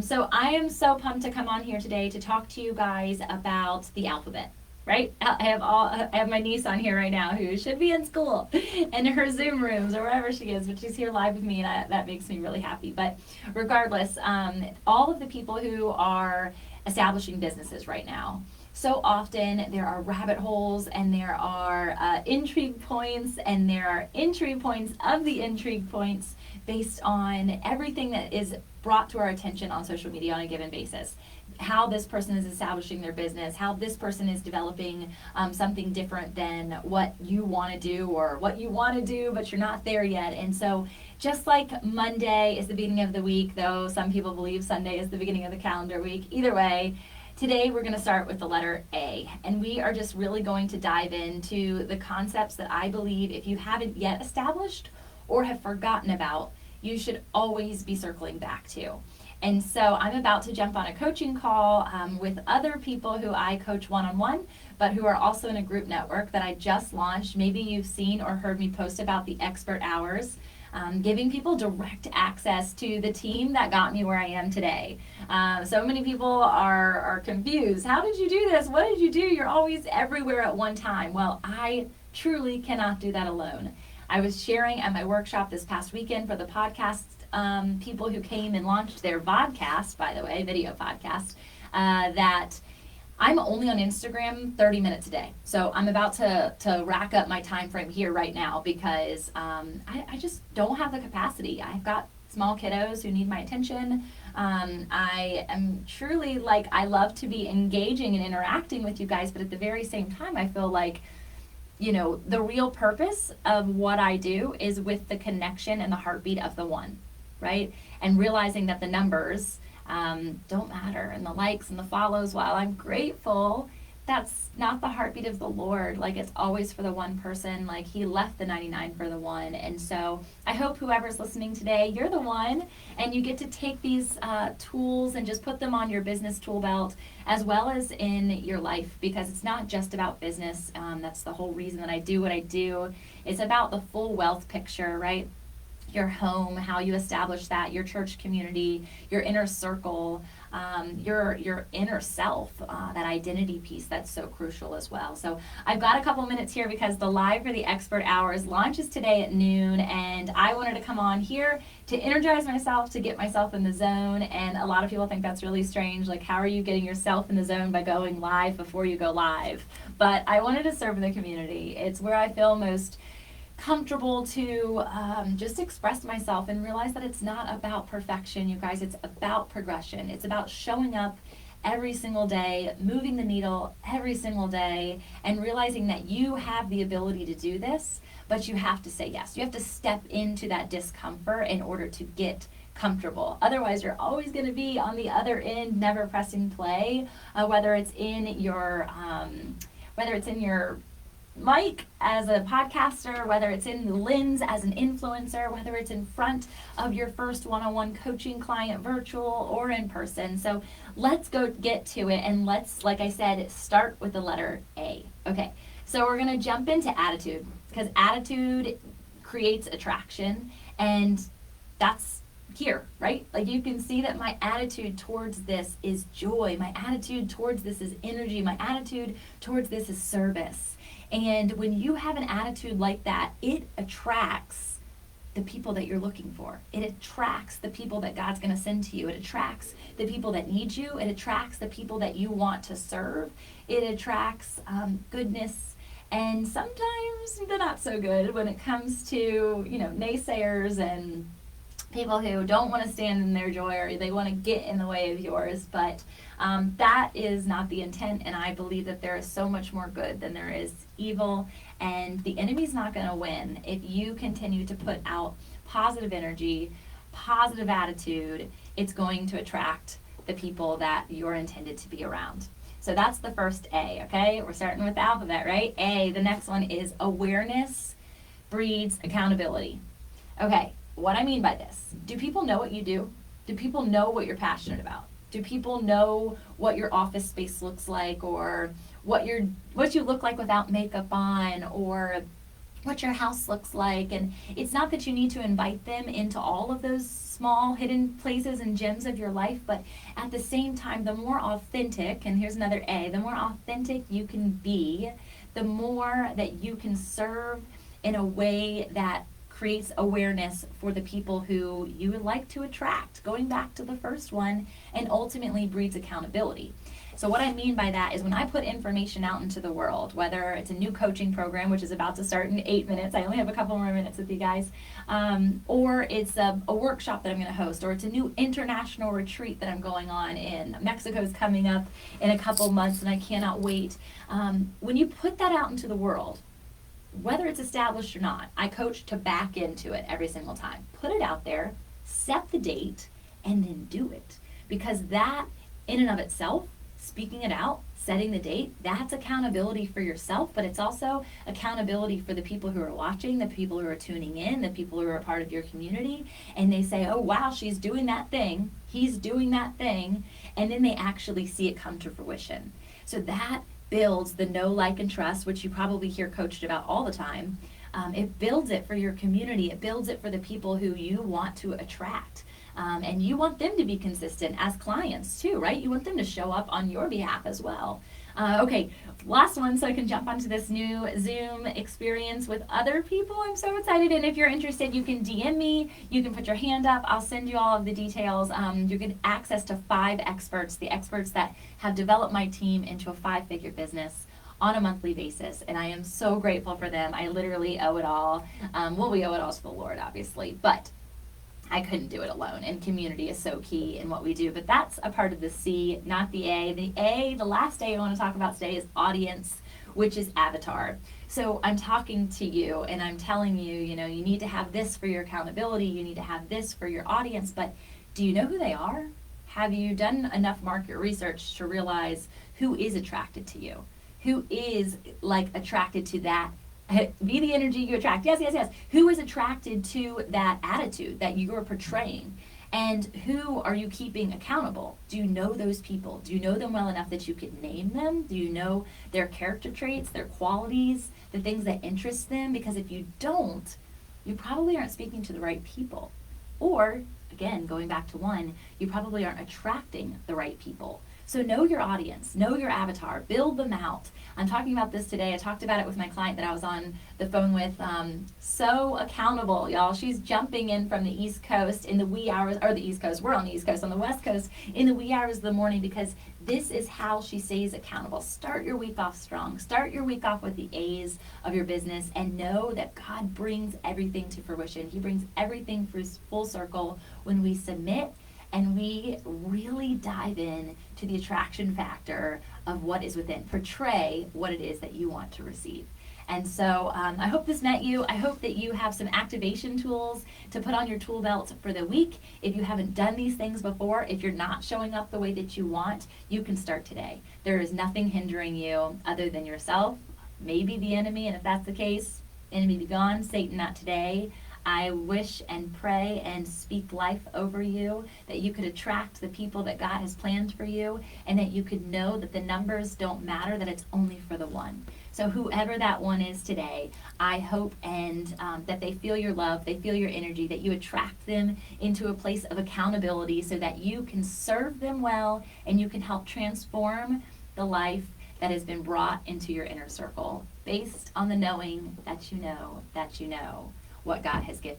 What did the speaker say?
So I am so pumped to come on here today to talk to you guys about the alphabet. Right? I have my niece on here right now who should be in school in her Zoom rooms or wherever she is, but she's here live with me, and that makes me really happy. But regardless, all of the people who are establishing businesses right now, so often there are rabbit holes and there are intrigue points and there are intrigue points of the intrigue points based on everything that is brought to our attention on social media on a given basis. How this person is establishing their business, how this person is developing something different than what you want to do, or what you want to do but you're not there yet. And so just like Monday is the beginning of the week, though some people believe Sunday is the beginning of the calendar week, either way, today we're going to start with the letter A, and we are just really going to dive into the concepts that I believe if you haven't yet established or have forgotten about, you should always be circling back to. And so I'm about to jump on a coaching call with other people who I coach one-on-one, but who are also in a group network that I just launched. Maybe you've seen or heard me post about the expert hours, giving people direct access to the team that got me where I am today. So many people are confused. How did you do this? What did you do? You're always everywhere at one time. Well, I truly cannot do that alone. I was sharing at my workshop this past weekend for the podcast people who came and launched their vodcast, by the way, video podcast, that I'm only on Instagram 30 minutes a day. So I'm about to rack up my time frame here right now because I just don't have the capacity. I've got small kiddos who need my attention. I am truly I love to be engaging and interacting with you guys, but at the very same time, I feel like the real purpose of what I do is with the connection and the heartbeat of the one, right? And realizing that the numbers don't matter, and the likes and the follows, while I'm grateful, that's not the heartbeat of the Lord. It's always for the one person. He left the 99 for the one. And so I hope whoever's listening today, you're the one, and you get to take these tools and just put them on your business tool belt as well as in your life, because it's not just about business. That's the whole reason that I do what I do. It's about the full wealth picture, right? Your home, how you establish that, your church community, your inner circle, your inner self, that identity piece that's so crucial as well. So I've got a couple minutes here because the live for the expert hours launches today at noon, and I wanted to come on here to energize myself, to get myself in the zone. And a lot of people think that's really strange. How are you getting yourself in the zone by going live before you go live? But I wanted to serve the community. It's where I feel most comfortable to just express myself and realize that it's not about perfection, you guys. It's about progression. It's about showing up every single day, moving the needle every single day, and realizing that you have the ability to do this, but you have to say yes. You have to step into that discomfort in order to get comfortable. Otherwise, you're always going to be on the other end, never pressing play, whether it's in your mic as a podcaster, whether it's in the lens as an influencer, whether it's in front of your first one-on-one coaching client, virtual or in person. So let's go get to it, and let's, like I said, start with the letter A. Okay, so we're going to jump into attitude, because attitude creates attraction, and that's here, right? You can see that my attitude towards this is joy. My attitude towards this is energy. My attitude towards this is service. And when you have an attitude like that, it attracts the people that you're looking for. It attracts the people that God's going to send to you. It attracts the people that need you. It attracts the people that you want to serve. It attracts goodness, and sometimes the not so good when it comes to, naysayers and people who don't want to stand in their joy, or they want to get in the way of yours. But that is not the intent, and I believe that there is so much more good than there is evil, and the enemy's not going to win if you continue to put out positive energy, positive attitude. It's going to attract the people that you're intended to be around. So that's the first A, okay? We're starting with the alphabet, right? A. The next one is awareness breeds accountability. Okay, what I mean by this, do people know what you do? Do people know what you're passionate about? Do people know what your office space looks like, or what you look like without makeup on, or what your house looks like. And it's not that you need to invite them into all of those small hidden places and gems of your life, but at the same time, the more authentic, and here's another A, the more authentic you can be, the more that you can serve in a way that creates awareness for the people who you would like to attract, going back to the first one, and ultimately breeds accountability. So what I mean by that is when I put information out into the world, whether it's a new coaching program, which is about to start in 8 minutes, I only have a couple more minutes with you guys, or it's a workshop that I'm going to host, or it's a new international retreat that I'm going on in. Mexico's coming up in a couple months, and I cannot wait. When you put that out into the world, whether it's established or not, I coach to back into it every single time. Put it out there, set the date, and then do it. Because that, in and of itself, speaking it out, setting the date, that's accountability for yourself, but it's also accountability for the people who are watching, the people who are tuning in, the people who are a part of your community, and they say, oh wow, she's doing that thing, he's doing that thing, and then they actually see it come to fruition. So that builds the know, like, and trust, which you probably hear coached about all the time. It builds it for your community. It builds it for the people who you want to attract. And you want them to be consistent as clients too, right? You want them to show up on your behalf as well. Okay, last one so I can jump onto this new Zoom experience with other people. I'm so excited. And if you're interested, you can DM me. You can put your hand up. I'll send you all of the details. You get access to 5 experts, the experts that have developed my team into a 5-figure business on a monthly basis. And I am so grateful for them. I literally owe it all. Well, we owe it all to the Lord, obviously. But I couldn't do it alone, and community is so key in what we do. But that's a part of the C, not the A. The A, the last A I want to talk about today is audience, which is avatar. So I'm talking to you, and I'm telling you, you know, you need to have this for your accountability, you need to have this for your audience, but do you know who they are? Have you done enough market research to realize who is attracted to you? Who is, like, attracted to that? Be the energy you attract. Yes, yes, yes. Who is attracted to that attitude that you're portraying? And who are you keeping accountable? Do you know those people? Do you know them well enough that you could name them? Do you know their character traits, their qualities, the things that interest them? Because if you don't, you probably aren't speaking to the right people. Or, again, going back to 1, you probably aren't attracting the right people. So know your audience, know your avatar, build them out. I'm talking about this today. I talked about it with my client that I was on the phone with. So accountable, y'all. She's jumping in from the East Coast in the wee hours, or the East Coast, we're on the East Coast, on the West Coast, in the wee hours of the morning, because this is how she stays accountable. Start your week off strong. Start your week off with the A's of your business, and know that God brings everything to fruition. He brings everything full circle when we submit and we really dive in to the attraction factor of what is within. Portray what it is that you want to receive. And so I hope this met you. I hope that you have some activation tools to put on your tool belt for the week. If you haven't done these things before, if you're not showing up the way that you want, you can start today. There is nothing hindering you other than yourself, maybe the enemy, and if that's the case, enemy be gone, Satan not today. I wish and pray and speak life over you, that you could attract the people that God has planned for you, and that you could know that the numbers don't matter, that it's only for the one. So whoever that one is today, I hope and that they feel your love, they feel your energy, that you attract them into a place of accountability so that you can serve them well and you can help transform the life that has been brought into your inner circle based on the knowing that you know what God has gifted.